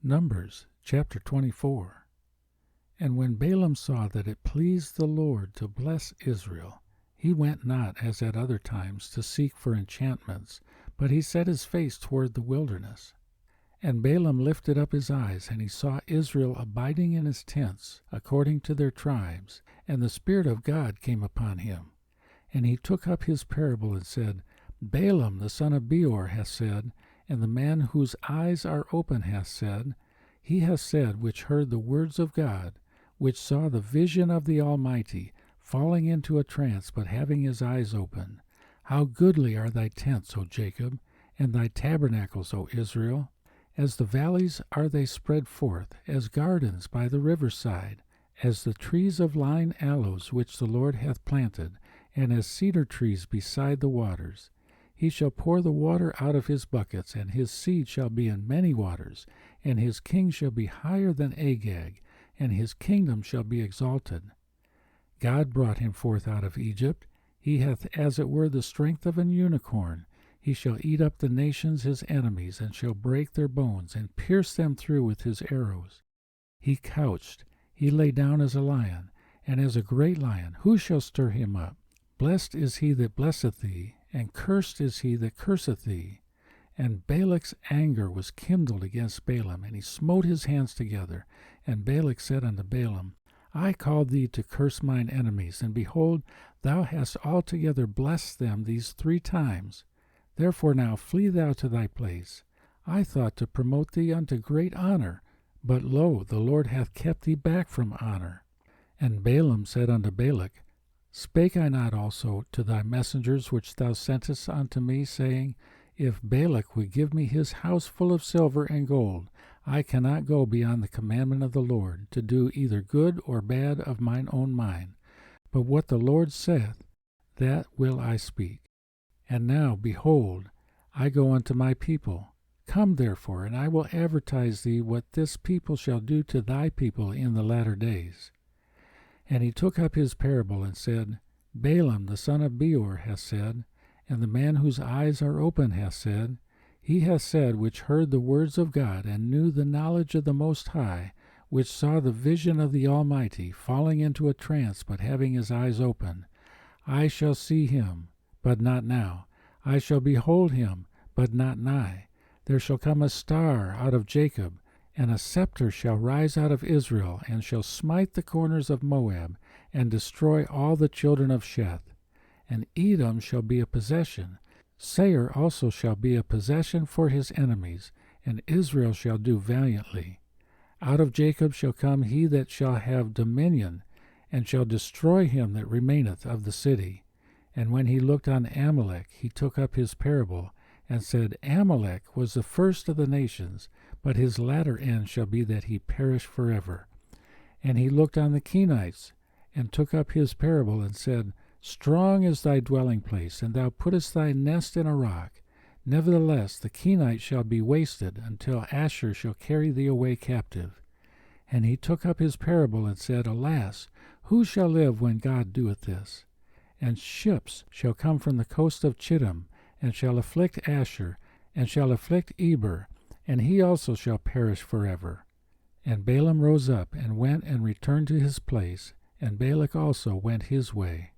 Numbers chapter 24. And when Balaam saw that it pleased the Lord to bless Israel, he went not as at other times to seek for enchantments, but he set his face toward the wilderness. And Balaam lifted up his eyes, and he saw Israel abiding in his tents, according to their tribes, and the Spirit of God came upon him. And he took up his parable and said, Balaam the son of Beor hath said, and the man whose eyes are open hath said, he hath said which heard the words of God, which saw the vision of the Almighty, falling into a trance, but having his eyes open. How goodly are thy tents, O Jacob, and thy tabernacles, O Israel! As the valleys are they spread forth, as gardens by the riverside, as the trees of lign aloes which the Lord hath planted, and as cedar trees beside the waters. He shall pour the water out of his buckets, and his seed shall be in many waters, and his king shall be higher than Agag, and his kingdom shall be exalted. God brought him forth out of Egypt. He hath as it were the strength of an unicorn. He shall eat up the nations his enemies, and shall break their bones, and pierce them through with his arrows. He couched, he lay down as a lion, and as a great lion. Who shall stir him up? Blessed is he that blesseth thee, and cursed is he that curseth thee. And Balak's anger was kindled against Balaam, and he smote his hands together. And Balak said unto Balaam, I called thee to curse mine enemies, and behold, thou hast altogether blessed them these 3 times. Therefore now flee thou to thy place. I thought to promote thee unto great honor, but lo, the Lord hath kept thee back from honor. And Balaam said unto Balak, Spake I not also to thy messengers which thou sentest unto me, saying, If Balak would give me his house full of silver and gold, I cannot go beyond the commandment of the Lord, to do either good or bad of mine own mind. But what the Lord saith, that will I speak. And now, behold, I go unto my people. Come therefore, and I will advertise thee what this people shall do to thy people in the latter days. And he took up his parable and said, Balaam the son of Beor hath said, and the man whose eyes are open hath said, he hath said which heard the words of God, and knew the knowledge of the Most High, which saw the vision of the Almighty, falling into a trance, but having his eyes open. I shall see him, but not now. I shall behold him, but not nigh. There shall come a star out of Jacob, and a scepter shall rise out of Israel, and shall smite the corners of Moab, and destroy all the children of Sheth. And Edom shall be a possession. Seir also shall be a possession for his enemies, and Israel shall do valiantly. Out of Jacob shall come he that shall have dominion, and shall destroy him that remaineth of the city. And when he looked on Amalek, he took up his parable, and said, Amalek was the first of the nations, but his latter end shall be that he perish forever. And he looked on the Kenites, and took up his parable, and said, Strong is thy dwelling place, and thou puttest thy nest in a rock. Nevertheless the Kenites shall be wasted, until Ashur shall carry thee away captive. And he took up his parable, and said, Alas, who shall live when God doeth this? And ships shall come from the coast of Chittim, and shall afflict Ashur, and shall afflict Eber, and he also shall perish forever. And Balaam rose up, and went and returned to his place, and Balak also went his way.